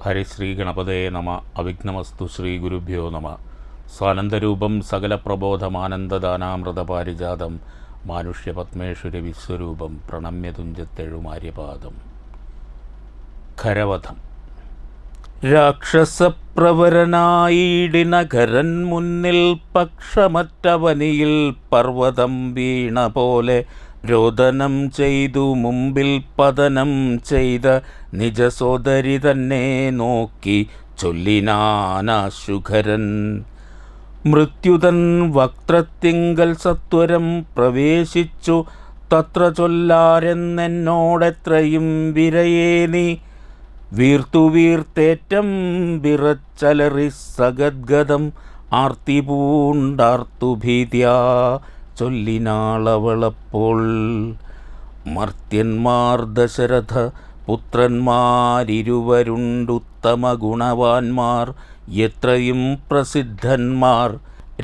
ഹരിശ്രീ ഗണപതേ നമ. അവിഘ്നമസ്തു. ശ്രീ ഗുരുഭ്യോ നമ. സ്വാനന്ദരൂപം സകലപ്രബോധമാനന്ദദാനാമൃതപാരിജാതം മാനുഷ്യപത്മേശ്വര വിശ്വരൂപം പ്രണമ്യതുഞ്ചത്തെഴുമാര്യപാദം. ഖരവധം. രാക്ഷസപ്രവരനായിടിനഖരൻ മുന്നിൽ പക്ഷമറ്റവനിയിൽ പർവ്വതം വീണ പോലെ രോദനം ചെയ്തു മുമ്പിൽ പതനം ചെയ്ത നിജസോദരി തന്നെ നോക്കി ചൊല്ലിനാനാശുഖരൻ. മൃത്യുതൻ വക്ത്രത്തിങ്കൽ സത്വരം പ്രവേശിച്ചു തത്ര ചൊല്ലാരെന്നെന്നോടെത്രയും വിരയേ നീ വീർത്തേറ്റം വിറച്ചലറി സഗദ്ഗതം ആർത്തി പൂണ്ടാർത്തു ഭീത്യാ ചൊല്ലിനാളവളപ്പോൾ. മർത്യന്മാർ ദശരഥ പുത്രന്മാരിരുവരുണ്ടുത്തമ ഗുണവാന്മാർ എത്രയും പ്രസിദ്ധന്മാർ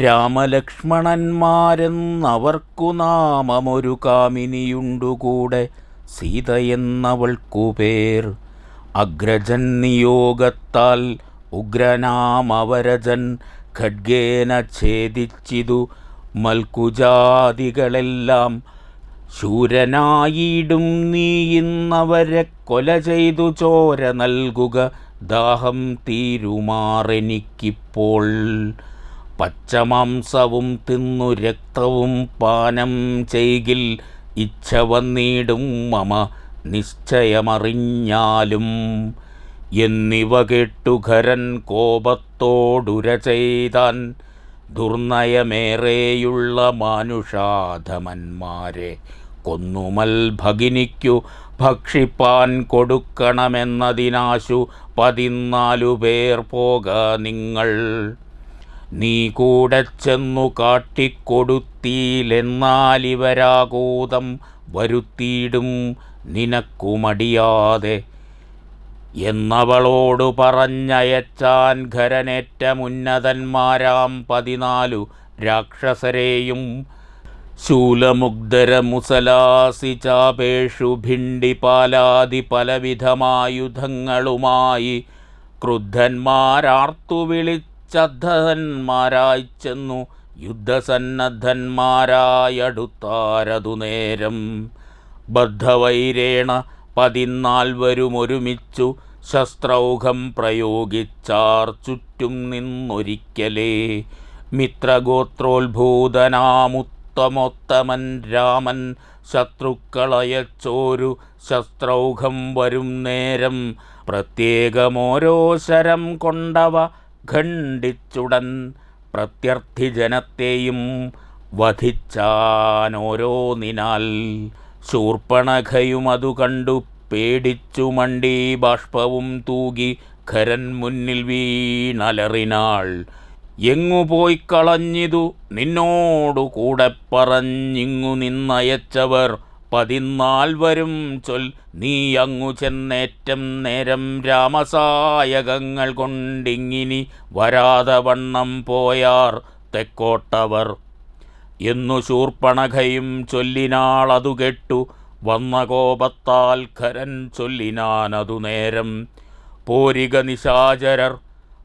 രാമലക്ഷ്മണന്മാരെന്നവർക്കു നാമമൊരു കാമിനിയുണ്ടുകൂടെ സീതയെന്നവൾക്കു പേർ. അഗ്രജൻ നിയോഗത്താൽ ഉഗ്രനാമവരജൻ ഖഡ്ഗേന ഛേദിച്ചിതു മൽക്കുജാതികളെല്ലാം. ശൂരനായിടും നീ ഇന്നവരെ കൊല ചെയ്തു ചോര നൽകുക ദാഹം തീരുമാറെനിക്കിപ്പോൾ. പച്ചമാംസവും തിന്നു രക്തവും പാനം ചെയ്കിൽ ഇച്ഛ വന്നിടും മമ നിശ്ചയമറിഞ്ഞാലും. എന്നിവ കേട്ടു ഖരൻ കോപത്തോടുര ചെയ്താൻ ദുർനയമേറെയുള്ള മാനുഷാധമന്മാരെ കൊന്നുമൽ ഭഗിനിക്കു ഭക്ഷിപ്പാൻ കൊടുക്കണമെന്നതിനാശു 14 പേർ പോക നിങ്ങൾ. നീ കൂടെ ചെന്നു കാട്ടിക്കൊടുത്തീലെന്നാലിവരാകൂതം വരുത്തിയിടും നിനക്കു മടിയാതെ എന്നവളോടു പറഞ്ഞയച്ചാൻ ഖരനേറ്റമുന്നതന്മാരാം 14 രാക്ഷസരെയും. ശൂലമുഗ്ധരമുസലാസി ചാപേഷു ഭിണ്ടിപാലാദി പലവിധമായുധങ്ങളുമായി ക്രുദ്ധന്മാരാർത്തു വിളിച്ചദ്ധന്മാരായി ചെന്നു യുദ്ധസന്നദ്ധന്മാരായടുത്താരതു നേരം. ബദ്ധവൈരേണ 14 ഒരുമിച്ചു ശസ്ത്രൗഘം പ്രയോഗിച്ചാർ ചുറ്റും നിന്നൊരിക്കലേ. മിത്രഗോത്രോത്ഭൂതനാമുത്തമോത്തമൻ രാമൻ ശത്രുക്കളയച്ചോരു ശസ്ത്രൗഘം വരും നേരം പ്രത്യേകമോരോ ശരം കൊണ്ടവ ഖണ്ഡിച്ചുടൻ പ്രത്യർത്ഥിജനത്തെയും വധിച്ചാനോരോന്നിനാൽ. ശൂർപ്പണഖയും അതു കണ്ടു പേടിച്ചു മണ്ടി ബാഷ്പവും തൂകി ഖരൻ മുന്നിൽ വീണലറിനാൾ. എങ്ങു പോയി കളഞ്ഞിതു നിന്നോടു കൂടെ പറഞ്ഞിങ്ങു നിന്നയച്ചവർ 14 ചൊൽ. നീ അങ്ങു ചെന്നേറ്റം നേരം രാമസായകങ്ങൾ കൊണ്ടിങ്ങിനി വരാതെ വണ്ണം പോയാർ തെക്കോട്ടവർ എന്നു ശൂർപ്പണഖയും ചൊല്ലിനാളതു കേട്ടു. വന്ന കോപത്താൽ ഖരൻ ചൊല്ലിനാനതു നേരം. പോരിക നിശാചരർ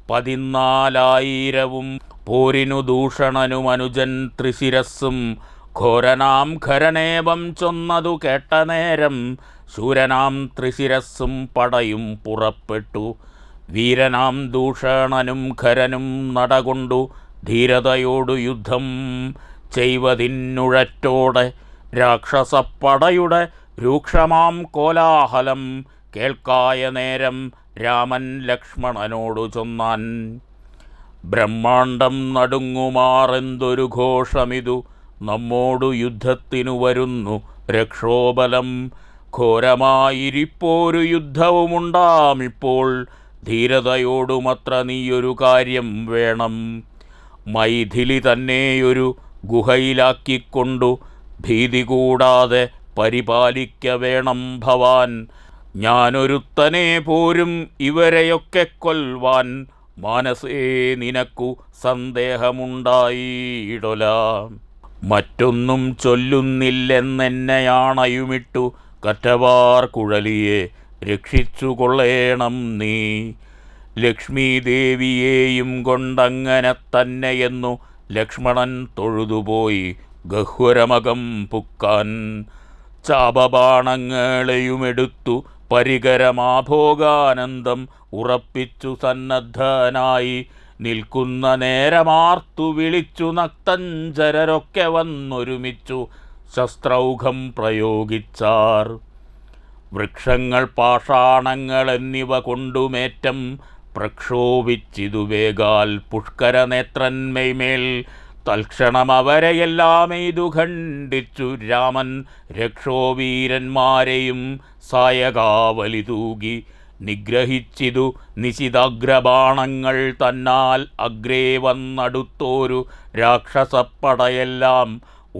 14,000 പോരിനു ദൂഷണനും അനുജൻ ത്രിശിരസ്സും. ഘോരനാം ഖരനേവം ചൊന്നതു കേട്ട നേരം ശൂരനാം ത്രിശിരസ്സും പടയും പുറപ്പെട്ടു. വീരനാം ദൂഷണനും ഖരനും നടകൊണ്ടു ധീരതയോടു യുദ്ധം ചെയ്വതിന്നുഴറ്റോടെ. രാക്ഷസപ്പടയുടെ രൂക്ഷമാം കോലാഹലം കേൾക്കായ നേരം രാമൻ ലക്ഷ്മണനോടു ചൊന്നാൻ. ബ്രഹ്മാണ്ഡം നടുങ്ങുമാറെന്തൊരു ഘോഷമിതു, നമ്മോടു യുദ്ധത്തിനു വരുന്നു രക്ഷോബലം. ഘോരമായിരിപ്പോരു യുദ്ധവുമുണ്ടാമിപ്പോൾ, ധീരതയോടുമത്ര നീയൊരു കാര്യം വേണം. മൈഥിലി തന്നെയൊരു ഗുഹയിലാക്കിക്കൊണ്ടു ഭീതി കൂടാതെ പരിപാലിക്ക വേണം ഭവാൻ. ഞാനൊരുത്തനെ പോരും ഇവരെയൊക്കെ കൊൽവാൻ, മാനസേ നിനക്കു സന്ദേഹമുണ്ടായിടൊല. മറ്റൊന്നും ചൊല്ലുന്നില്ലെന്നെന്നെയാണയുമിട്ടു കറ്റവാർ കുഴലിയെ രക്ഷിച്ചു കൊള്ളേണം നീ. ലക്ഷ്മീദേവിയെയും കൊണ്ടങ്ങനെ തന്നെയെന്നു ലക്ഷ്മണൻ തൊഴുതുപോയി ഗഹ്വരമകം പുക്കാൻ. ചാപബാണങ്ങളെയുമെടുത്തു പരികരമാഭോഗാനന്ദം ഉറപ്പിച്ചു സന്നദ്ധനായി നിൽക്കുന്ന നേരമാർത്തു വിളിച്ചു നക്തഞ്ചരരൊക്കെ വന്നൊരുമിച്ചു ശസ്ത്രൗഘം പ്രയോഗിച്ചാർ. വൃക്ഷങ്ങൾ പാഷാണങ്ങൾ എന്നിവ കൊണ്ടുമേറ്റം പ്രക്ഷോഭിച്ചിതു വേഗാൽ പുഷ്കരനേത്രന്മേൽ. തൽക്ഷണം അവരെയെല്ലാം ഇതു ഖണ്ഡിച്ചു രാമൻ രക്ഷോവീരന്മാരെയും സായകാവലി തൂകി നിഗ്രഹിച്ചിതു നിശിതാഗ്രബാണങ്ങൾ തന്നാൽ. അഗ്രേ വന്നടുത്തോരു രാക്ഷസപ്പടയെല്ലാം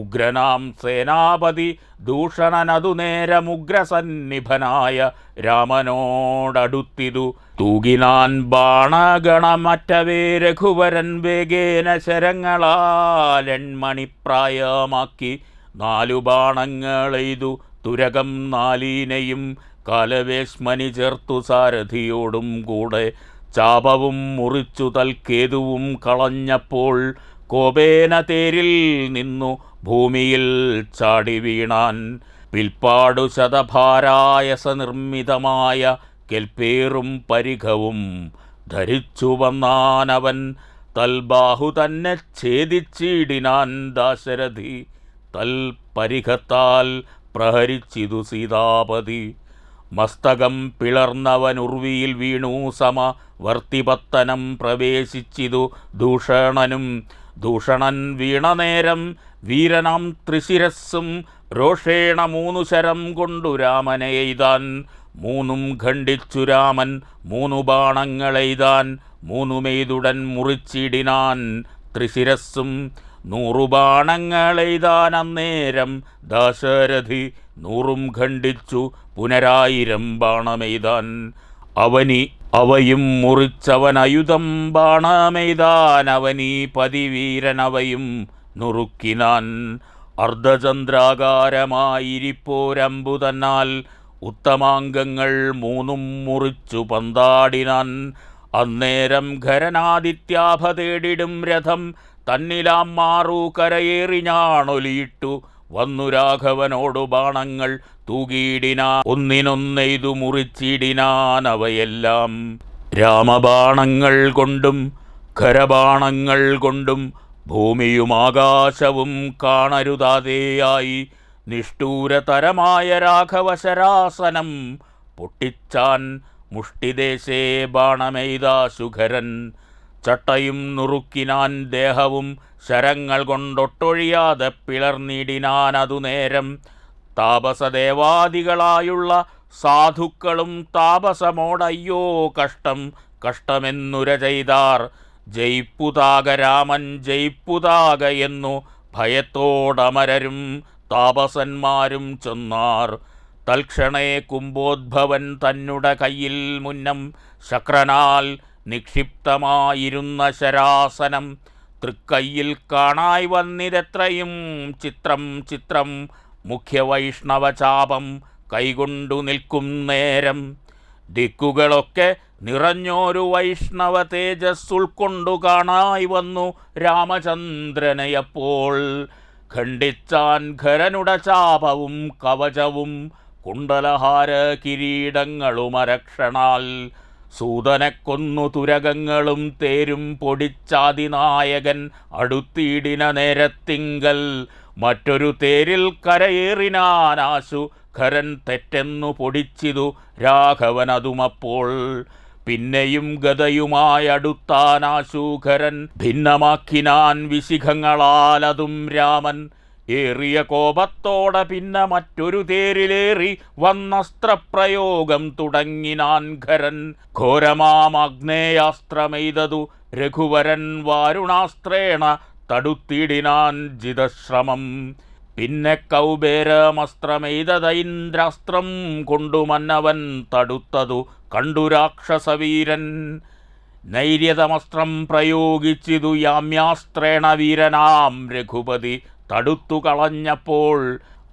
ഉഗ്രനാം സേനാപതി ദൂഷണനതു നേരമുഗ്രസന്നിഭനായ രാമനോടടുത്തിതു തൂകിനാൻ ബാണഗണമറ്റവേ രഘുവരൻ വേഗേന ശരങ്ങളാലെൺമണിപ്രായമാക്കി 4 ബാണങ്ങളെയ്തു തുരകം 4നെയും കാലവേശ്മനി ചേർത്തു സാരഥിയോടും കൂടെ. ചാപവും മുറിച്ചു തൽക്കേതുവും കളഞ്ഞപ്പോൾ കോപേന തേരിൽ നിന്നു ഭൂമിയിൽ ചാടി വീണാൻ. പിൽപ്പാടു ശതഭാരായസ നിർമ്മിതമായ കെൽപ്പേറും പരിഘവും ധരിച്ചു വന്നാനവൻ. തൽബാഹു തന്നെ ഛേദിച്ചിടിനാൻ ദാശരഥി. തൽപരിഘത്താൽ പ്രഹരിച്ചിതു സീതാപതി. മസ്തകം പിളർന്നവനുർവിയിൽ വീണു സമവർത്തിപത്തനം പ്രവേശിച്ചിതു ദൂഷണനും. ദൂഷണൻ വീണനേരം വീരനാം ത്രിശിരസ്സും രോഷേണ 3 ശരം കൊണ്ടു രാമനെ എയ്താൻ. 3ഉം ഖണ്ഡിച്ചു രാമൻ 3 ബാണങ്ങളെയ്താൻ. 3മെയ്തുടൻ മുറിച്ചിടിനാൻ ത്രിശിരസ്സും. 100 ബാണങ്ങളെയ്താൻ അന്നേരം ദാശരഥി. 100ഉം ഖണ്ഡിച്ചു പുനരായിരം ബാണമെയ്താൻ. അവനി അവയും മുറിച്ചവനയുധം ബാണമെയ്താൻ. അവനീ പതിവീരനവയും നുറുക്കിനാൻ. അർദ്ധചന്ദ്രാകാരമായിരിപ്പോരമ്പു തന്നാൽ ഉത്തമാംഗങ്ങൾ 3ഉം മുറിച്ചു പന്താടിനാൻ. അന്നേരം ഖരനാദിത്യാഭ തേടിടും രഥം തന്നിലാം മാറു കരയേറി ഞാണൊലിയിട്ടു വന്നു രാഘവനോടു ബാണങ്ങൾ തൂകിയിടിനാൻ. ഒന്നിനൊന്നെയ്തു മുറിച്ചിടിനാനവയെല്ലാം. രാമബാണങ്ങൾ കൊണ്ടും ഖരബാണങ്ങൾ കൊണ്ടും ഭൂമിയും ആകാശവും കാണരുതാതെയായി. നിഷ്ഠൂരതരമായ രാഘവശരാസനം പൊട്ടിച്ചാൻ. മുഷ്ടിദേശേ ബാണമെയ്താശുഖരൻ. ചട്ടയും നുറുക്കിനാൻ ദേഹവും ശരങ്ങൾ കൊണ്ടൊട്ടൊഴിയാതെ പിളർന്നിടിനാനതു നേരം. താപസദേവാദികളായുള്ള സാധുക്കളും താപസമോടയ്യോ കഷ്ടം കഷ്ടമെന്നുര ചെയ്താർ. ജയിപ്പുതാക രാമൻ ജയിപ്പുതാക എന്നു ഭയത്തോടമരരും താപസന്മാരും ചൊന്നാർ. തൽക്ഷണേ കുംഭോദ്ഭവൻ തന്നുടെ കയ്യിൽ മുന്നം ശക്രനാൽ നിക്ഷിപ്തമായിരുന്ന ശരാസനം തൃക്കയ്യിൽ കാണായി വന്നിതെത്രയും ചിത്രം ചിത്രം. മുഖ്യവൈഷ്ണവചാപം കൈകൊണ്ടു നിൽക്കും നേരം ദിക്കുകളൊക്കെ നിറഞ്ഞോരു വൈഷ്ണവ തേജസ് ഉൾക്കൊണ്ടു കാണായി വന്നു രാമചന്ദ്രനെയപ്പോൾ. ഖണ്ഡിച്ചാൻ ഖരനുടെ ചാപവും കവചവും കുണ്ടലഹാര കിരീടങ്ങളുമരക്ഷണാൽ. സൂതനെ കൊന്നു തുരകങ്ങളും തേരും പൊടിച്ചാതിനായകൻ അടുത്തിടിന നേരത്തിങ്കൽ. മറ്റൊരു തേരിൽ കരയേറിനാനാശു ഖരൻ തെറ്റെന്നു പൊടിച്ചിതു രാഘവനതുമപ്പോൾ. പിന്നെയും ഗദയുമായടുത്താനാശൂഖരൻ ഭിന്നമാക്കിനാൻ വിശിഖങ്ങളാലതും രാമൻ. ഏറിയ കോപത്തോടെ പിന്നെ മറ്റൊരു തേരിലേറി വന്നസ്ത്രപ്രയോഗം തുടങ്ങിനാൻ ഖരൻ. ഘോരമാഗ്നേയാസ്ത്രമെയ്തതു രഘുവരൻ വാരുണാസ്ത്രേണ തടുത്തിടിനാൻ ജിതശ്രമം. പിന്നെ കൗബേരമസ്ത്രമെയ്തൈന്ദ്രാസ്ത്രം കൊണ്ടു മന്നവൻ തടുത്തതു കണ്ടു രാക്ഷസവീരൻ. നൈര്യതമസ്ത്രം പ്രയോഗിച്ചിതു യാമ്യാസ്ത്രേണ വീരനാം രഘുപതി തടുത്തു കളഞ്ഞപ്പോൾ.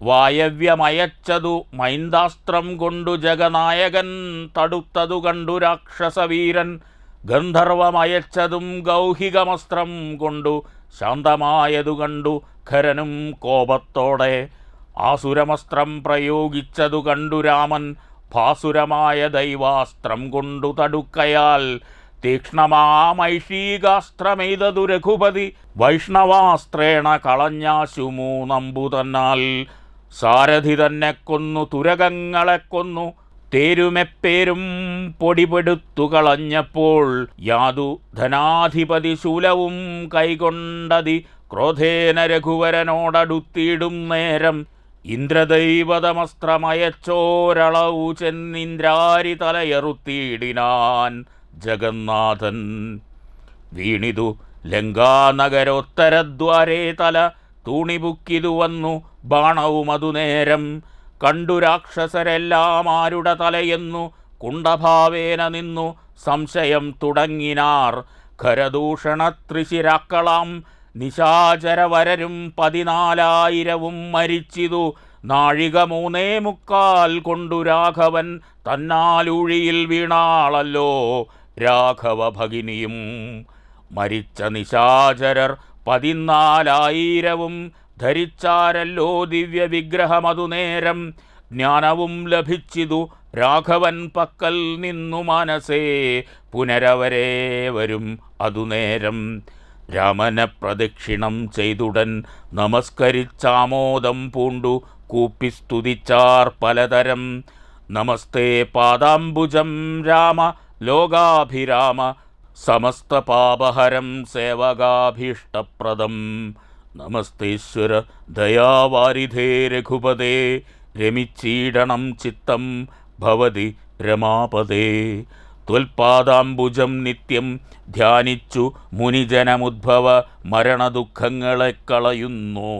വായവ്യമയച്ചതു മൈന്ദാസ്ത്രം കൊണ്ടു ജഗനായകൻ തടുത്തതു കണ്ടു രാക്ഷസവീരൻ. ഗന്ധർവമയച്ചതും ഗൗഹികമസ്ത്രം കൊണ്ടു ശാന്തമായതു കണ്ടു ഖരനും കോപത്തോടെ. ആസുരമസ്ത്രം പ്രയോഗിച്ചതു കണ്ടു രാമൻ ഭാസുരമായ ദൈവാസ്ത്രം കൊണ്ടു തടുക്കയാൽ. തീക്ഷ്ണമാമൈഷീകാസ്ത്രമെയ്തതു രഘുപതി വൈഷ്ണവാസ്ത്രേണ കളഞ്ഞാശു മൂന്നമ്പു തന്നാൽ. സാരഥി തന്നെ കൊന്നു തുരകങ്ങളെ കൊന്നു തേരുമെപ്പേരും പൊടിപെടുത്തു കളഞ്ഞപ്പോൾ. യാതു ധനാധിപതി ശൂലവും കൈകൊണ്ടതി ക്രോധേന രഘുവരനോടടുത്തിയിടും നേരം. ഇന്ദ്രദൈവതമസ്ത്രമയച്ചോരളവു ചെന്നിന്ദ്രാരി തലയറുത്തിയിടിനാൻ ജഗന്നാഥൻ. വീണിതു ലങ്കാനഗരോത്തരദ്വാരേ തല തൂണിപുക്കിതു വന്നു ബാണവുമതു നേരം. കണ്ടു രാക്ഷസരെല്ലാം ആരുടെ തലയെന്നു കുണ്ഡഭാവേന നിന്നു സംശയം തുടങ്ങിനാർ. ഖരദൂഷണത്രിശിരാക്കളാം നിശാചരവരരും 14,000 മരിച്ചിതു. നാഴിക 3:45 കൊണ്ടു രാഘവൻ തന്നാലൂഴിയിൽ വീണാളല്ലോ രാഘവ ഭഗിനിയും. മരിച്ച നിശാചരർ 14,000 ധരിച്ചാരല്ലോ ദിവ്യവിഗ്രഹമതു നേരം. ജ്ഞാനവും ലഭിച്ചിതു രാഘവൻ പക്കൽ നിന്നു മനസ്സേ പുനരവരേ വരും അതുനേരം. രാമനെ പ്രദക്ഷിണം ചെയ്തുടൻ നമസ്കരിച്ചാമോദം പൂണ്ടു കൂപ്പിസ്തുതിച്ചാർ പലതരം. നമസ്തേ പാദാംബുജം രാമ ലോകാഭിരാമ സമസ്ത പാപഹരം സേവകാഭീഷ്ടപ്രദം. നമസ്തേശ്വര ദയാവാരിധേ രഘുപതേ രമിച്ചീടണം ചിത്തം ഭവതി രമാപതേ. ത്വൽപാദാംബുജം നിത്യം ധ്യാനിച്ചു മുനിജനമുദ്ഭവ മരണദുഃഖങ്ങളെ കളയുന്നു.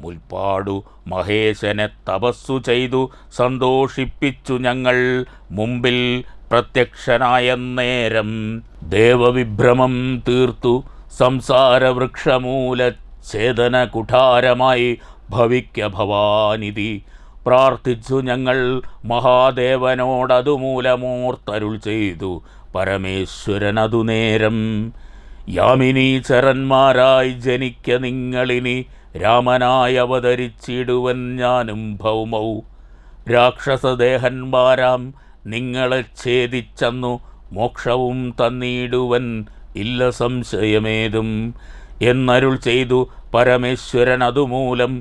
മുൽപ്പാടു മഹേശനെ തപസ്സു ചെയ്തു സന്തോഷിപ്പിച്ചു ഞങ്ങൾ മുമ്പിൽ പ്രത്യക്ഷനായ നേരം. ദേവവിഭ്രമം തീർത്തു സംസാരവൃക്ഷമൂല ഛേദന കുഠാരമായി ഭവിക്ക ഭവാനിധി. പ്രാർത്ഥിച്ചു ഞങ്ങൾ മഹാദേവനോടതുമൂലമോർത്തരുൾ ചെയ്തു പരമേശ്വരനതു നേരം. യാമിനീചരന്മാരായി ജനിക്ക നിങ്ങളിനി രാമനായി അവതരിച്ചിടുവൻ ഞാനും ഭൗമൗ. രാക്ഷസദേഹന്മാരാം നിങ്ങളെ ഛേദിച്ചന്നു മോക്ഷവും തന്നിടുവൻ ഇല്ല സംശയമേതും എന്നരുൾ ചെയ്തു പരമേശ്വരൻ അതുമൂലം.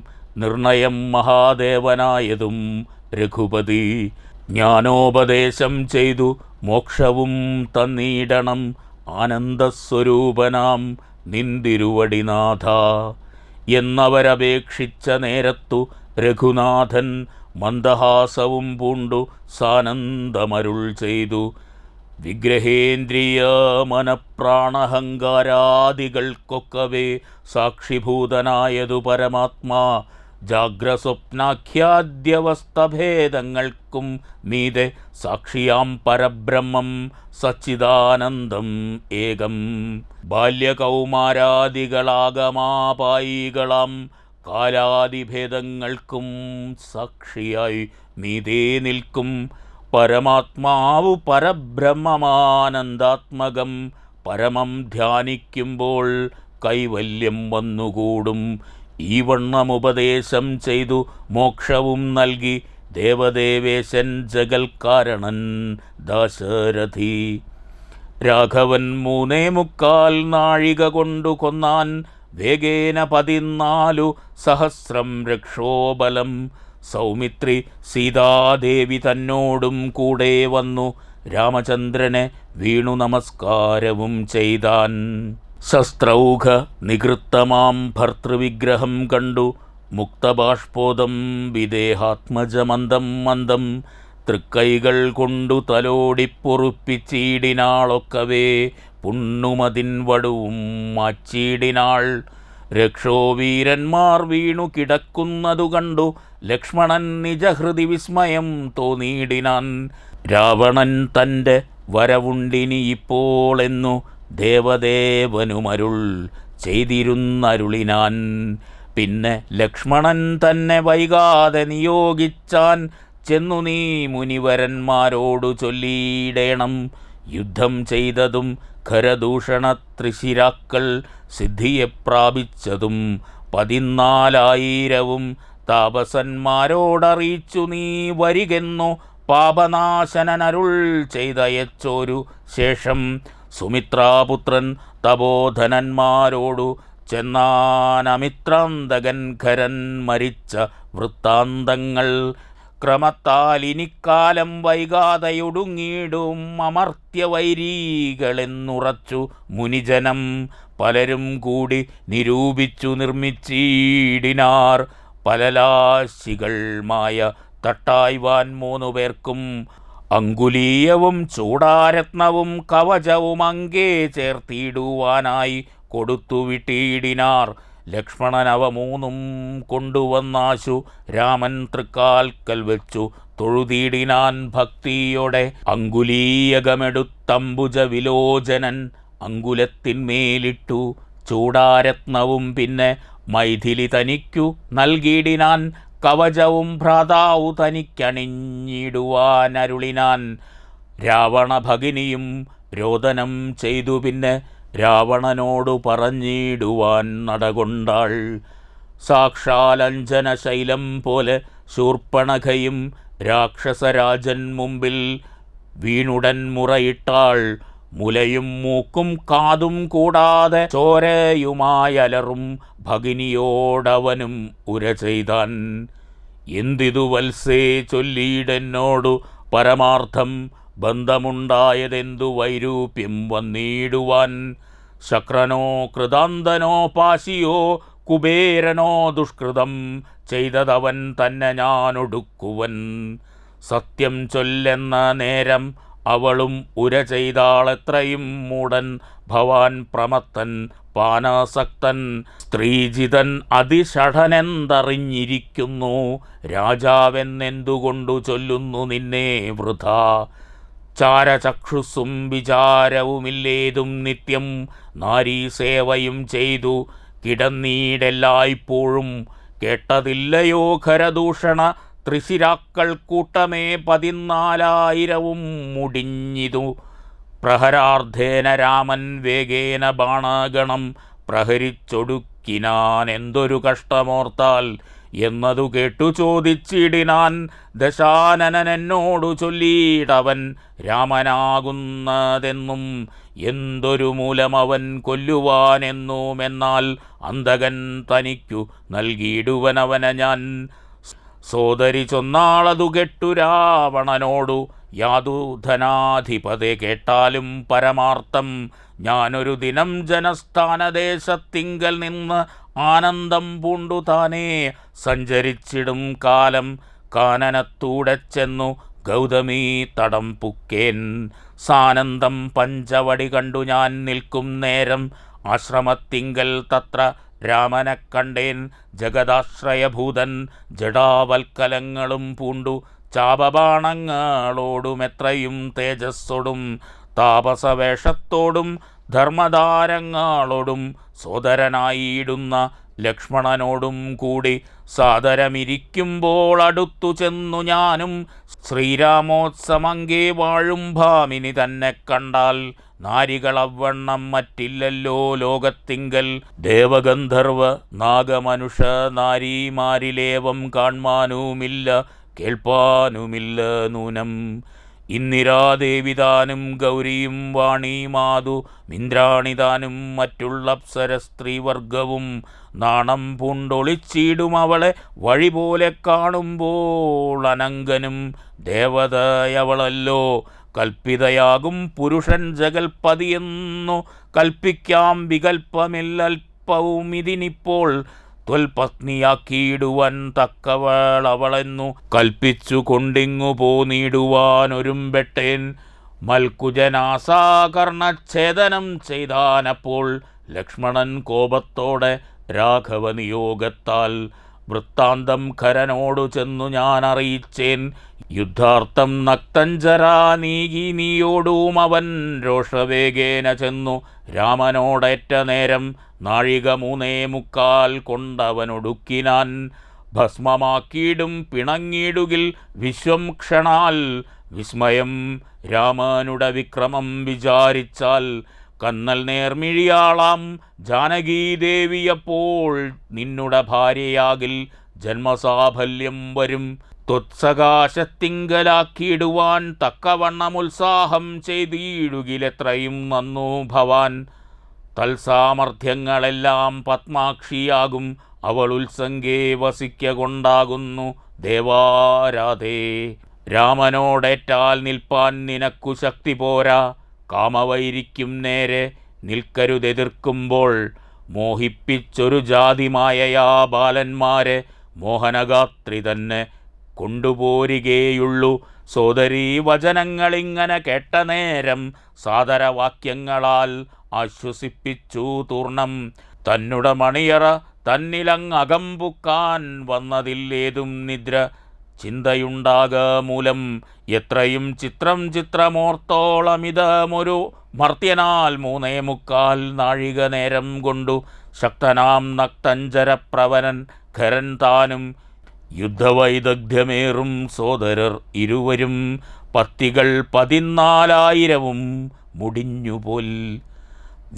നിർണയം മഹാദേവനായതും രഘുപതി ജ്ഞാനോപദേശം ചെയ്തു മോക്ഷവും തന്നിടണം ആനന്ദസ്വരൂപനാം നിന്തിരുവടിനാഥ എന്നവരപേക്ഷിച്ച നേരത്തു രഘുനാഥൻ മന്ദഹാസവും പൂണ്ടു സാനന്ദമരുൾ ചെയ്തു. വിഗ്രഹേന്ദ്രിയ മനപ്രാണഹങ്കാരാദികൾക്കൊക്കവേ സാക്ഷിഭൂതനായതു പരമാത്മാ. ജാഗ്രസ്വപ്നാഖ്യാദ്യവസ്ഥഭേദങ്ങൾക്കും മീതെ സാക്ഷിയാം പരബ്രഹ്മം സച്ചിദാനന്ദം ഏകം. ബാല്യകൗമാരാദികളാഗമാപായികളാം കാലാദിഭേദങ്ങൾക്കും സാക്ഷിയായി മീതേ നിൽക്കും പരമാത്മാവു പരബ്രഹ്മമാനന്ദാത്മകം. പരമം ധ്യാനിക്കുമ്പോൾ കൈവല്യം വന്നുകൂടും. ഈ വണ്ണമുപദേശം ചെയ്തു മോക്ഷവും നൽകി ദേവദേവേശൻ ജഗൽക്കാരണൻ ദാശരഥി. രാഘവൻ 3:45 നാഴിക കൊണ്ടു കൊന്നാൻ വേഗേന 14 സഹസ്രം രക്ഷോബലം. സൗമിത്രി സീതാദേവി തന്നോടും കൂടെ വന്നു രാമചന്ദ്രനെ വീണു നമസ്കാരവും ചെയ്താൻ. ശസ്ത്രൗഘ നികൃത്തമാം ഭർത്തൃവിഗ്രഹം കണ്ടു മുക്തബാഷ്പോദം വിദേഹാത്മജമന്ദം മന്ദം. തൃക്കൈകൾ കൊണ്ടു തലോടിപ്പൊറുപ്പിച്ചീടിനാളൊക്കവേ പുണ്ണുമതിൻ വടുവും മാച്ചിടിനാൾ. രക്ഷോവീരന്മാർ വീണു കിടക്കുന്നതു കണ്ടു ലക്ഷ്മണൻ നിജഹൃദി വിസ്മയം തോന്നിയിടിനാൻ. രാവണൻ തൻ്റെ വരവുണ്ടിനി ഇപ്പോളെന്നു ദേവദേവനുമരുൾ ചെയ്തിരുന്നരുളിനാൻ. പിന്നെ ലക്ഷ്മണൻ തന്നെ വൈകാതെ നിയോഗിച്ചാൻ. ചെന്നു നീ മുനിവരന്മാരോടു ചൊല്ലിയിടേണം യുദ്ധം ചെയ്തതും ഖരദൂഷണ ത്രിശിരാക്കൾ സിദ്ധിയെ പ്രാപിച്ചതും 14,000 താപസന്മാരോടറിയിച്ചു നീ വരികെന്നു പാപനാശനരുൾ ചെയ്തയച്ചോരു ശേഷം സുമിത്രാപുത്രൻ തപോധനന്മാരോടു ചെന്നാനമിത്രാന്തകൻ ഖരൻ മരിച്ച വൃത്താന്തങ്ങൾ ക്രമത്താലിനിക്കാലം വൈകാതെയൊടുങ്ങിയിടും അമർത്യവൈരീകളെന്നുറച്ചു മുനിജനം പലരും കൂടി നിരൂപിച്ചു നിർമ്മിച്ചീടിനാർ. പലലാശികൾ തട്ടായ്വാൻ 3 പേർക്കും അങ്കുലീയവും ചൂടാരത്നവും കവചവും അങ്കേ ചേർത്തിടുവാനായി കൊടുത്തുവിട്ടിടിനാർ. ലക്ഷ്മണൻ അവ 3 കൊണ്ടുവന്നാശു രാമൻ തൃക്കാൽക്കൽ വെച്ചു തൊഴുതിടിനാൻ ഭക്തിയോടെ. അങ്കുലീയകമെടുത്തംബുജ വിലോചനൻ അങ്കുലത്തിന്മേലിട്ടു ചൂടാരത്നവും പിന്നെ മൈഥിലി തനിക്കു നൽകിയിടിനാൻ. കവചവും ഭ്രാതാവു തനിക്കണിഞ്ഞിടുവാനരുളിനാൻ. രാവണ ഭഗിനിയും രോദനം ചെയ്തു പിന്നെ രാവണനോടു പറഞ്ഞിടുവാൻ നടകൊണ്ടാൾ. സാക്ഷാലഞ്ജന ശൈലം പോലെ ശൂർപ്പണഖയും രാക്ഷസരാജൻ മുമ്പിൽ വീണുടൻ മുറയിട്ടാൾ. മുലയും മൂക്കും കാതും കൂടാതെ ചോരയുമായലറും ഭഗിനിയോടവനും ഉര ചെയ്താൻ. എന്തിതു വത്സേ ചൊല്ലിയിടെന്നോടു പരമാർത്ഥം ബന്ധമുണ്ടായതെന്തു വൈരൂപ്യം വന്നിടുവാൻ. ശക്രനോ കൃതാന്തനോ പാശിയോ കുബേരനോ ദുഷ്കൃതം ചെയ്തതവൻ തന്നെ ഞാനൊടുക്കുവൻ. സത്യം ചൊല്ലെന്ന നേരം അവളും ഉര ചെയ്താളെത്രയും മൂടൻ ഭവാൻ പ്രമത്തൻ പാനാസക്തൻ സ്ത്രീജിതൻ അതിഷഠനെന്തറിഞ്ഞിരിക്കുന്നു. രാജാവെന്നെന്തുകൊണ്ടു ചൊല്ലുന്നു നിന്നെ വൃഥാ. ചാരചക്ഷുസ്സും വിചാരവുമില്ലേതും നിത്യം നാരീസേവയും ചെയ്തു കിടന്നീടെല്ലായ്പ്പോഴും. കേട്ടതില്ലയോ ഖരദൂഷണ ത്രിശിരാക്കൾ കൂട്ടമേ 14,000 മുടിഞ്ഞിതു. പ്രഹരാർദ്ധേന രാമൻ വേഗേന ബാണഗണം പ്രഹരിച്ചൊടുക്കിനാൻ. എന്തൊരു കഷ്ടമോർത്താൽ എന്നതു കേട്ടു ചോദിച്ചിടിനാൻ. ദശാനനൻ എന്നോടു ചൊല്ലിയിടവൻ രാമനാകുന്നതെന്നും എന്തൊരു മൂലമവൻ കൊല്ലുവാനെന്നുമെന്നാൽ അന്തകൻ തനിക്കു നൽകിയിടുവനവന ഞാൻ. സോദരി ചൊന്നാളതു കെട്ടു രാവണനോടു യാതുധനാധിപതെ കേട്ടാലും പരമാർത്ഥം. ഞാനൊരു ദിനം ജനസ്ഥാനദേശത്തിങ്കൽ നിന്ന് ആനന്ദം പൂണ്ടു താനേ സഞ്ചരിച്ചിടും കാലം കാനനത്തൂടെ ചെന്നു ഗൗതമീ തടം പുക്കേൻ. സാനന്ദം പഞ്ചവടി കണ്ടു ഞാൻ നിൽക്കും നേരം ആശ്രമത്തിങ്കൽ തത്ര രാമനെ കണ്ടേൻ. ജഗദാശ്രയഭൂതൻ ജഡാവൽക്കലങ്ങളും പൂണ്ടു ചാപബാണങ്ങളോടും എത്രയും തേജസ്സോടും താപസവേഷത്തോടും ധർമ്മധാരങ്ങളോടും സോദരനായിടുന്ന ലക്ഷ്മണനോടും കൂടി സാദരമിരിക്കുമ്പോൾ അടുത്തു ചെന്നു ഞാനും. ശ്രീരാമോത്സമങ്കേ വാഴും ഭാമിനി തന്നെ കണ്ടാൽ നാരികളവണ്ണം മറ്റില്ലല്ലോ ലോകത്തിങ്കൽ. ദേവഗന്ധർവ നാഗമനുഷ നാരീമാരിലേവം കാൺമാനുമില്ല കേൾപ്പാനുമില്ല നൂനം. ഇന്ദിരാദേവിതാനും ഗൗരിയും വാണിമാതു മിന്ദ്രാണിതാനും മറ്റുള്ള അപ്സര സ്ത്രീവർഗവും നാണം പൂണ്ടൊളിച്ചിടും അവളെ വഴി പോലെ കാണുമ്പോൾ. അനങ്കനും ദേവതയവളല്ലോ കൽപ്പിതയാകും പുരുഷൻ ജഗൽപതിയെന്നു കൽപ്പിക്കാം വികൽപ്പമില്ലൽപ്പവും ഇതിനിപ്പോൾ. ത്വൽപത്നിയാക്കിയിടുവാൻ തക്കവളവളെന്നു കൽപ്പിച്ചു കൊണ്ടിങ്ങു പോന്നിടുവാനൊരുമ്പെട്ടേൻ. മൽക്കുജനാസാകർണച്ഛേദനം ചെയ്താനപ്പോൾ ലക്ഷ്മണൻ കോപത്തോടെ രാഘവനിയോഗത്താൽ. വൃത്താന്തം ഖരനോടു ചെന്നു ഞാൻ അറിയിച്ചേൻ. യുദ്ധാർത്ഥം നക്തഞ്ചരാ നീയോടും അവൻ രോഷവേഗേന ചെന്നു രാമനോടേറ്റ നേരം 3:45 കൊണ്ടവനൊടുക്കിനാൻ. ഭസ്മമാക്കിയിടും പിണങ്ങിയിടുകിൽ വിശ്വം ക്ഷണാൽ. വിസ്മയം രാമനുടെ വിക്രമം വിചാരിച്ചാൽ കന്നൽ നേർമിഴിയാളാം ജാനകീദേവിയപ്പോൾ നിന്നുടെ ഭാര്യയാകിൽ ജന്മസാഫല്യം വരും. ത്വത്സകാശത്തിങ്കലാക്കിയിടുവാൻ തക്കവണ്ണമുത്സാഹം ചെയ്തിടുകിലെത്രയും നന്നു ഭവാൻ. തൽസാമർഥ്യങ്ങളെല്ലാം പത്മാക്ഷിയാകും അവൾ ഉത്സംഗേ വസിക്ക കൊണ്ടാകുന്നു ദേവാരാധേ. രാമനോടേറ്റാൽ നിൽപ്പാൻ നിനക്കു ശക്തി പോരാ, കാമവൈരിക്കും നേരെ നിൽക്കരുതെതിർക്കുമ്പോൾ. മോഹിപ്പിച്ചൊരു ജാതിമായയാ ബാലന്മാരെ മോഹനഗാത്രി തന്നെ കൊണ്ടുപോരികേയുള്ളൂ. സോദരീ വചനങ്ങളിങ്ങനെ കേട്ട നേരം സാദരവാക്യങ്ങളാൽ ആശ്വസിപ്പിച്ചു തൂർണം. തന്നുടെ മണിയറ തന്നിലങ്ങകമ്പുക്കാൻ വന്നതില്ലേതും നിദ്ര ചിന്തയുണ്ടാക മൂലം. എത്രയും ചിത്രമോർത്തോളമിതമൊരു മർത്യനാൽ 3.25 നാഴിക നേരം കൊണ്ടു ശക്തനാം നക്തഞ്ചരപ്രവരൻ ഖരൻ താനും യുദ്ധവൈദഗ്ധ്യമേറും സോദരർ ഇരുവരും പത്തികൾ 14,000 മുടിഞ്ഞുപോൽ.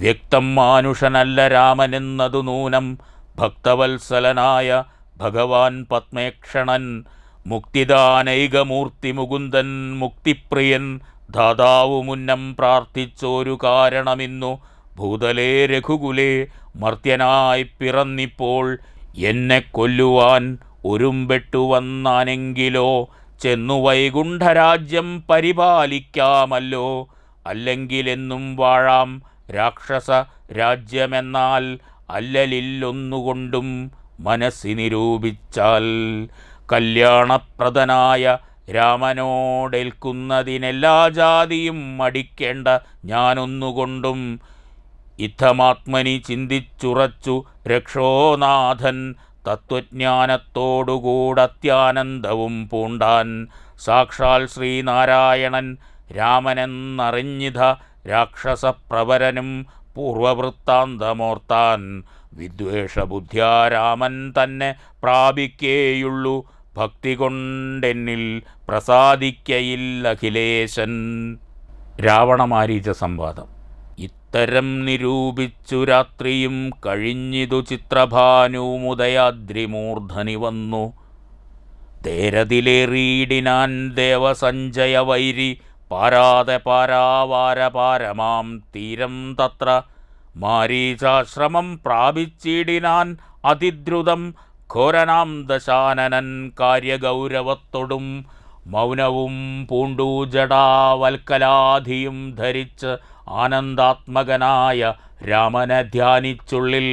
വ്യക്തം മാനുഷനല്ല രാമനെന്നതു നൂനം, ഭക്തവത്സലനായ ഭഗവാൻ പത്മേക്ഷണൻ. മുക്തിദാനൈകമൂർത്തി മുകുന്ദൻ മുക്തിപ്രിയൻ ദാതാവു മുന്നം പ്രാർത്ഥിച്ചോരു കാരണമിന്നു ഭൂതലേ രഘുകുലേ മർത്യനായി പിറന്നിപ്പോൾ. എന്നെ കൊല്ലുവാൻ ഒരുമ്പെട്ടു വന്നാനെങ്കിലോ ചെന്നു വൈകുണ്ഠരാജ്യം പരിപാലിക്കാമല്ലോ. അല്ലെങ്കിലെന്നും വാഴാം രാക്ഷസ രാജ്യമെന്നാൽ അല്ലലില്ലൊന്നുകൊണ്ടും മനസ്സി നിരൂപിച്ചാൽ. കല്യാണപ്രദനായ രാമനോടേൽക്കുന്നതിനെല്ലാ ജാതിയും മടിക്കേണ്ട ഞാനൊന്നുകൊണ്ടും. ഇത്തമാത്മനി ചിന്തിച്ചുറച്ചു രക്ഷോനാഥൻ തത്വജ്ഞാനത്തോടുകൂടത്യാനന്ദവും പൂണ്ടാൻ. സാക്ഷാൽ ശ്രീനാരായണൻ രാമനെന്നറിഞ്ഞിത രാക്ഷസപ്രവരനും പൂർവവൃത്താന്തമോർത്താൻ. വിദ്വേഷബുദ്ധ്യാ രാമൻ തന്നെ പ്രാപിക്കേയുള്ളൂ, ഭക്തി കൊണ്ടെന്നിൽ പ്രസാദിക്കയില്ലഖിലേശൻ. രാവണമാരീച സംവാദം. ഇത്തരം നിരൂപിച്ചു രാത്രിയും കഴിഞ്ഞിതു ചിത്രഭാനുമുദയാദ്രിമൂർധനി വന്നു. തേരതിലേറിയിടിനാൻ ദേവസഞ്ജയ വൈരി പാരാതെ പാരാവാരപാരമാം തീരം തത്ര. മാരീചാശ്രമം പ്രാപിച്ചിടിനാൻ അതിദ്രുതം ഘോരനാം ദശാനനൻ കാര്യഗൗരവത്തൊടും. മൗനവും പൂണ്ടു ജടാവൽക്കലാധിയും ധരിച്ച് ആനന്ദാത്മകനായ രാമനെ ധ്യാനിച്ചുള്ളിൽ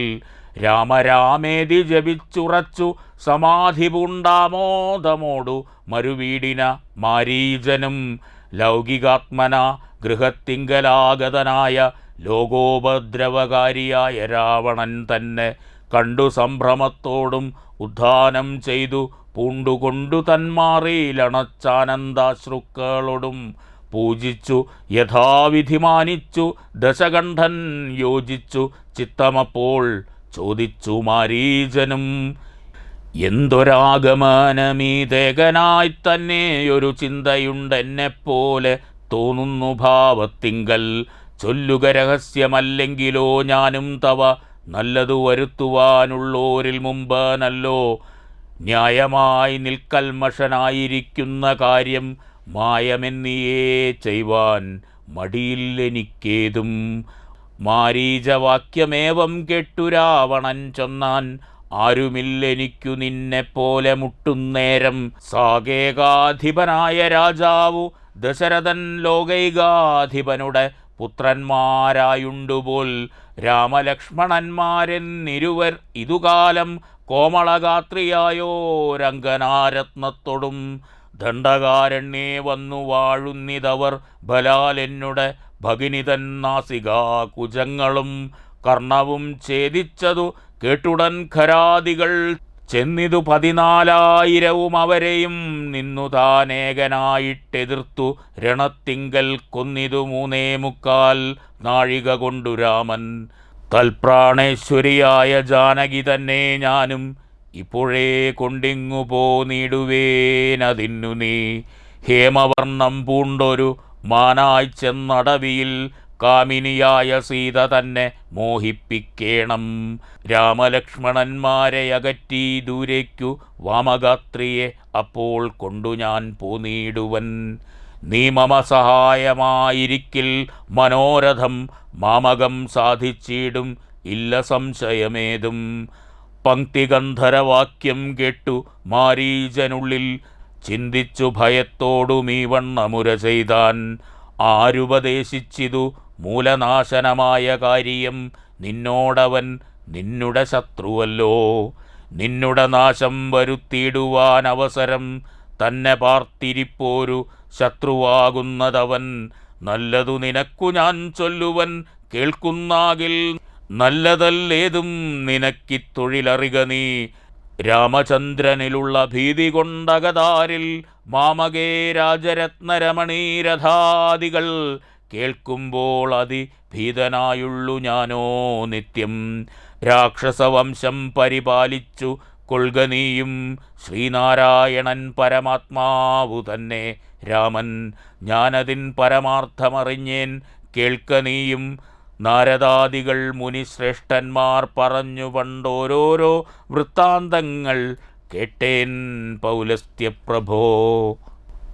രാമരാമേതി ജപിച്ചുറച്ചു സമാധി പൂണ്ടാമോദമോടു മരുവീടിന മാരീചനും. ലൗകികാത്മന ഗൃഹത്തിങ്കലാഗതനായ ലോകോപദ്രവകാരിയായ രാവണൻ തന്നെ കണ്ടു സംഭ്രമത്തോടും ഉദ്ധാനം ചെയ്തു പൂണ്ടുകൊണ്ടു തന്മാറിയിലണച്ചാനന്ദാശ്രുക്കളോടും പൂജിച്ചു യഥാവിധി മാനിച്ചു ദശകണ്ഠൻ യോജിച്ചു ചിത്തമപ്പോൾ ചോദിച്ചു മാരീചനും. എന്തൊരാഗമനമീതേകനായി തന്നെയൊരു ചിന്തയുണ്ടെന്നെപ്പോലെ തോന്നുന്നു ഭാവത്തിങ്കൽ. ചൊല്ലുക രഹസ്യമല്ലെങ്കിലോ ഞാനും തവ നല്ലതു വരുത്തുവാനുള്ളോരിൽ മുമ്പ് നല്ലോ. ന്യായമായി നിൽക്കൽമഷനായിരിക്കുന്ന കാര്യം മായമെന്നിയേ ചെയ്യുവാൻ മടിയില്ലെനിക്കേതും. മാരീചവാക്യമേവം കേട്ടു രാവണൻ ചൊന്നാൻ. ആരുമില്ലെനിക്കു നിന്നെപ്പോലെ മുട്ടുന്നേരം. സാകേകാധിപനായ രാജാവു ദശരഥൻ ലോകൈകാധിപനുടെ പുത്രന്മാരായുണ്ടുപോൽ. രാമലക്ഷ്മണന്മാരെന്നിരുവർ ഇതുകാലം കോമളഗാത്രിയായോരംഗനാരത്നത്തോടും. ദണ്ഡകാരണ്യേ വന്നു വാഴുന്നിതവർ ബലാലെന്നുടെ ഭഗിനിതൻ നാസികാകുജങ്ങളും. കർണവും ഛേദിച്ചതു കേട്ടുടൻ ഖരാദികൾ ചെന്നിതു 14,000 അവരെയും നിന്നു താനേകനായിട്ടെതിർത്തു രണത്തിങ്കൽ കൊന്നിതു 3.25 നാഴിക കൊണ്ടു രാമൻ. തൽപ്രാണേശ്വരിയായ ജാനകി തന്നെ ഞാനും ഇപ്പോഴേ കൊണ്ടിങ്ങു പോന്നിടുവേനതിന്നു നീ. ഹേമവർണ്ണം പൂണ്ടൊരു മാനായി ചെന്നടവിയിൽ കാമിനിയായ സീത തന്നെ മോഹിപ്പിക്കേണം. രാമലക്ഷ്മണന്മാരെ അകറ്റി ദൂരേക്കു വാമഗാത്രിയെ അപ്പോൾ കൊണ്ടു ഞാൻ പോന്നിടുവൻ. നീ മമ സഹായമായിരിക്കിൽ മനോരഥം മാമകം സാധിച്ചിടും ഇല്ല സംശയമേതും. പങ്ക്തിഗന്ധരവാക്യം കേട്ടു മാരീചനുള്ളിൽ ചിന്തിച്ചു ഭയത്തോടുമീ വണ്ണമുര ചെയ്താൻ. ആരുപദേശിച്ചിതു മൂലനാശനമായ കാര്യം, നിന്നോടവൻ നിന്നുടെ ശത്രുവല്ലോ. നിന്നുടെ നാശം വരുത്തിയിടുവാൻ അവസരം തന്നെ പാർത്തിരിപ്പോരു ശത്രുവാകുന്നതവൻ. നല്ലതു നിനക്കു ഞാൻ ചൊല്ലുവൻ കേൾക്കുന്നാകിൽ, നല്ലതല്ലേതും നിനക്കിത്തൊഴിലറിക നീ. രാമചന്ദ്രനിലുള്ള ഭീതി കൊണ്ടകതാരിൽ മാമകേ രാജരത്നരമണീരഥാദികൾ കേൾക്കുമ്പോൾ അതിഭീതനായുള്ളു ഞാനോ നിത്യം. രാക്ഷസവംശം പരിപാലിച്ചു കൊൾക നീയും, ശ്രീനാരായണൻ പരമാത്മാവു തന്നെ രാമൻ. ഞാനതിൻ പരമാർത്ഥമറിഞ്ഞേൻ കേൾക്ക നീയും. നാരദാദികൾ മുനിശ്രേഷ്ഠന്മാർ പറഞ്ഞു പണ്ടോരോരോ വൃത്താന്തങ്ങൾ കേട്ടേൻ പൗലസ്ത്യപ്രഭോ.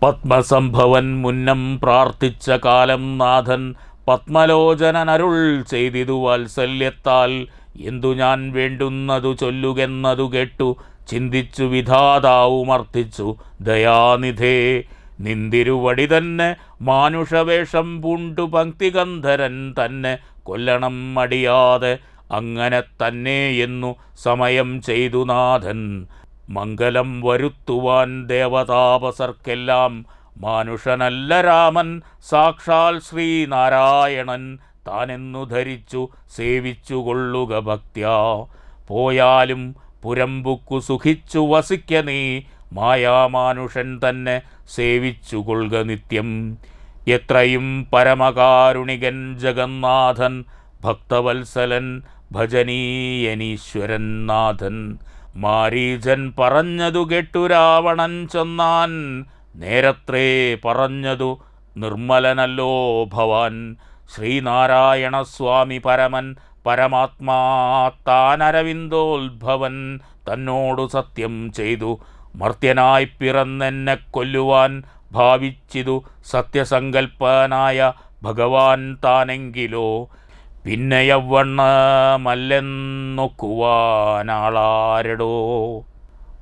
പത്മസംഭവൻ മുന്നം പ്രാർത്ഥിച്ച കാലം നാഥൻ പത്മലോചനനരുൾ ചെയ്തിതു വാത്സല്യത്താൽ. എന്തു ഞാൻ വേണ്ടുന്നതു ചൊല്ലുകെന്നതു കേട്ടു ചിന്തിച്ചു വിധാതാവുമർത്ഥിച്ചു ദയാനിധേ. നിന്തിരുവടി തന്നെ മാനുഷവേഷം പൂണ്ടു പങ്ക്തിഗന്ധരൻ തന്നെ കൊല്ലണം മടിയാതെ. അങ്ങനെ തന്നെ എന്നു സമയം ചെയ്തു നാഥൻ. മംഗലം വരുത്തുവാൻ ദേവതാപസർക്കെല്ലാം മാനുഷനല്ല രാമൻ, സാക്ഷാൽ ശ്രീനാരായണൻ താനെന്നു ധരിച്ചു സേവിച്ചു കൊള്ളുക ഭക്ത്യാ. പോയാലും പുരമ്പുക്കു സുഖിച്ചു വസിക്ക നീ, മായാമാനുഷൻ തന്നെ സേവിച്ചു കൊള്ളുക നിത്യം. എത്രയും പരമകാരുണികൻ ജഗന്നാഥൻ, ഭക്തവത്സലൻ ഭജനീയനീശ്വരൻ നാഥൻ. മാരീചൻ പറഞ്ഞതു കേട്ടു രാവണൻ ചൊന്നാൻ, നേരത്രേ പറഞ്ഞതു നിർമ്മലനല്ലോ ഭവാൻ. ശ്രീനാരായണ സ്വാമി പരമൻ പരമാത്മാ താനരവിന്ദോത്ഭവൻ തന്നോടു സത്യം ചെയ്തു മർത്യനായി പിറന്നെന്നെ കൊല്ലുവാൻ ഭാവിച്ചിതു സത്യസങ്കൽപ്പനായ ഭഗവാൻ താനെങ്കിലോ. പിന്നെ യവണ്ണമല്ലെന്നൊക്കുവാനാളാരടോ.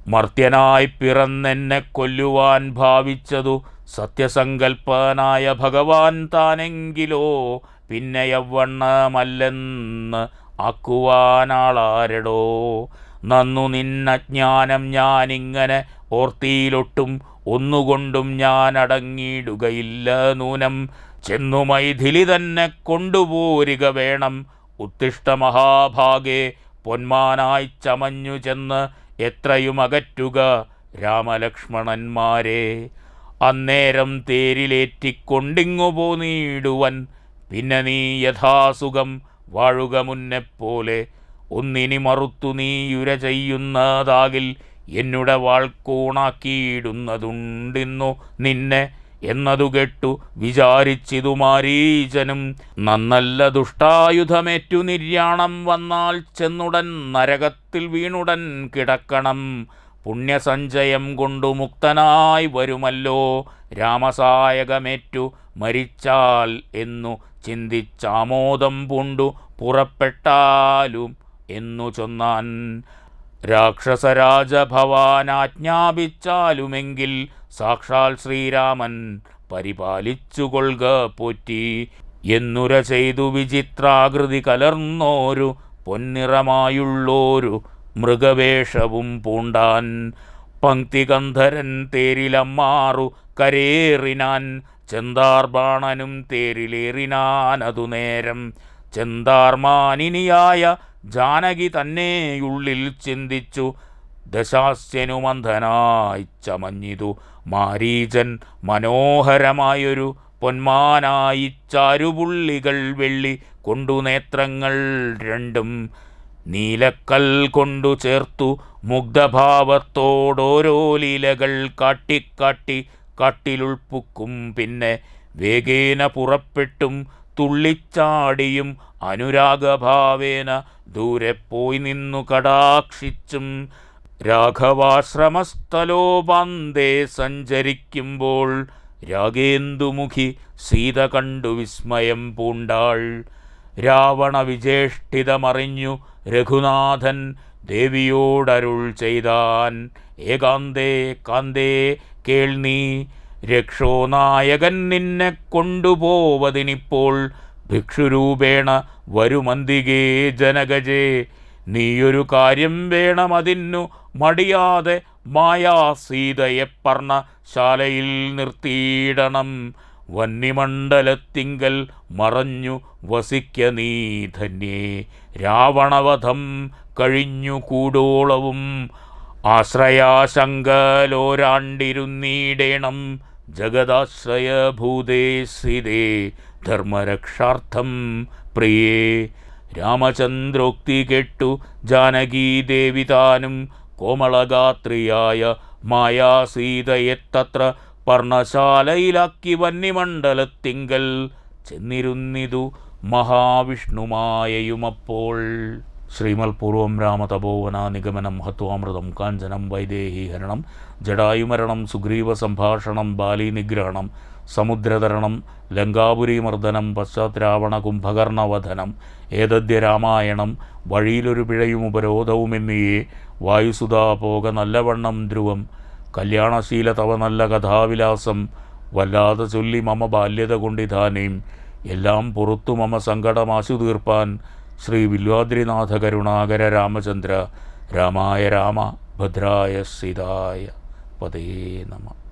മർത്യനായി പിറന്നെന്നെ കൊല്ലുവാൻ ഭാവിച്ചതു സത്യസങ്കൽപ്പനായ ഭഗവാൻ താനെങ്കിലോ. പിന്നെ യവണ്ണമല്ലെന്ന് ആക്കുവാനാളാരടോ. നന്നു നിന്നജ്ഞാനം ഞാനിങ്ങനെ ഓർത്തിയിലൊട്ടും ഒന്നുകൊണ്ടും ഞാൻ അടങ്ങിയിടുകയില്ല നൂനം. ചെന്നു മൈഥിലി തന്നെ കൊണ്ടുപോരുക വേണം. ഉത്തിഷ്ട മഹാഭാഗേ പൊന്മാനായി ചമഞ്ഞു ചെന്ന് എത്രയും അകറ്റുക രാമലക്ഷ്മണന്മാരെ. അന്നേരം തേരിലേറ്റിക്കൊണ്ടിങ്ങു പോന്നിടുവൻ. പിന്നെ നീ യഥാസുഖം വാഴുക മുന്നെപ്പോലെ. ഒന്നിനി മറുത്തു നീയുര ചെയ്യുന്നതാകിൽ എന്നുടെ വാൾക്കൂണാക്കിയിടുന്നതുണ്ടിന്നു നിന്നെ എന്നതു കേട്ടു വിചാരിച്ചിതു മാരീചനും. നന്നല്ല ദുഷ്ടായുധമേറ്റു നിര്യാണം വന്നാൽ ചെന്നുടൻ നരകത്തിൽ വീണുടൻ കിടക്കണം. പുണ്യസഞ്ചയം കൊണ്ടു മുക്തനായി വരുമല്ലോ രാമസായകമേറ്റു മരിച്ചാൽ എന്നു ചിന്തിച്ചാമോദം പൂണ്ടു പുറപ്പെട്ടാലും എന്നു ചൊന്നാൻ. രാക്ഷസരാജഭവാനാജ്ഞാപിച്ചാലുമെങ്കിൽ സാക്ഷാൽ ശ്രീരാമൻ പരിപാലിച്ചുകൊള്ളുക പോറ്റി. എന്നുര ചെയ്തു വിചിത്രാകൃതി കലർന്നോരു പൊന്നിറമായുള്ളോരു മൃഗവേഷവും പൂണ്ടാൻ. പങ്ക്തിഗന്ധരൻ തേരിലമ്മാറു കരേറിനാൻ. ചെന്താർബാണനും തേരിലേറിനാനതു നേരം. ചെന്താർമാനിനിയായ ജാനകി തന്നെയുള്ളിൽ ചിന്തിച്ചു ദശാസ്യനുമന്ധനായി ചമഞ്ഞിതു മാരീചൻ. മനോഹരമായൊരു പൊന്മാനായി ചാരുപുള്ളികൾ വെള്ളി കൊണ്ടു നേത്രങ്ങൾ രണ്ടും നീലക്കൽ കൊണ്ടു ചേർത്തു മുഗ്ധഭാവത്തോടോരോ ലീലകൾ കാട്ടിക്കാട്ടി കാട്ടിലുൾപ്പുക്കും. പിന്നെ വേഗേന പുറപ്പെട്ടും തുള്ളിച്ചാടിയും അനുരാഗഭാവേന ദൂരെ പോയി നിന്നു കടാക്ഷിച്ചും രാഘവാശ്രമസ്ഥലോപാന്തേ സഞ്ചരിക്കുമ്പോൾ രാഗേന്ദുമുഖി സീത കണ്ടു വിസ്മയം പൂണ്ടാൾ. രാവണ വിജേഷ്ഠിതമറിഞ്ഞു രഘുനാഥൻ ദേവിയോടരുൾ ചെയ്താൻ. ഏകാന്തേ കാന്തേ കേൾനീ, രക്ഷോനായകൻ നിന്നെ കൊണ്ടുപോവതിനിപ്പോൾ ഭിക്ഷുരൂപേണ വരുമന്തികേ ജനകജേ. നീയൊരു കാര്യം വേണമതിന്നു മടിയാതെ മായാസീതയെ പർണശാലയിൽ നിർത്തിയിടണം. വന്യമണ്ഡലത്തിങ്കൽ മറഞ്ഞു വസിക്ക നീ ധന്യേ. രാവണവധം കഴിഞ്ഞു കൂടോളവും ആശ്രയാശങ്കലോരാണ്ടിരുന്നീടേണം. ജഗദാശ്രയഭൂതേ സീതേ ധർമ്മരക്ഷാർത്ഥം പ്രിയേ. രാമചന്ദ്രോക്തി കേട്ടു ജാനകീദേവി താനും കോമളഗാത്രിയായ മായാസീതയെ തത്ര പർണശാലയിലാക്കി വന്യമണ്ഡലത്തിങ്കൽ ചെന്നിരുന്നിതു മഹാവിഷ്ണുമായയുമപ്പോൾ. ശ്രീമൽപൂർവം രാമതപോവന നിഗമനം ഹത്വാമൃതം കാഞ്ചനം വൈദേഹീഹരണം ജടായുമരണം സുഗ്രീവ സംഭാഷണം ബാലീനിഗ്രഹണം സമുദ്രതരണം ലങ്കാപുരീമർദ്ദനം പശ്ചാത് രാവണ കുംഭകർണവധനം. ഏതദ്യ രാമായണം വഴിയിലൊരു പിഴയും ഉപരോധവുമെന്നിയേ. വായുസുതാ പോക നല്ലവണ്ണം ധ്രുവം കല്യാണശീല തവ നല്ല കഥാവിലാസം. വല്ലാതെ ചൊല്ലി മമ ബാല്യത കൊണ്ടിധാനേം എല്ലാം പുറത്തു മമ സങ്കടമാശു തീർപ്പാൻ. ശ്രീ വില്വാദ്രിനാഥ കരുണാകര രാമചന്ദ്ര. രാമായ രാമ ഭദ്രായ സീതായ പതേ നമഃ.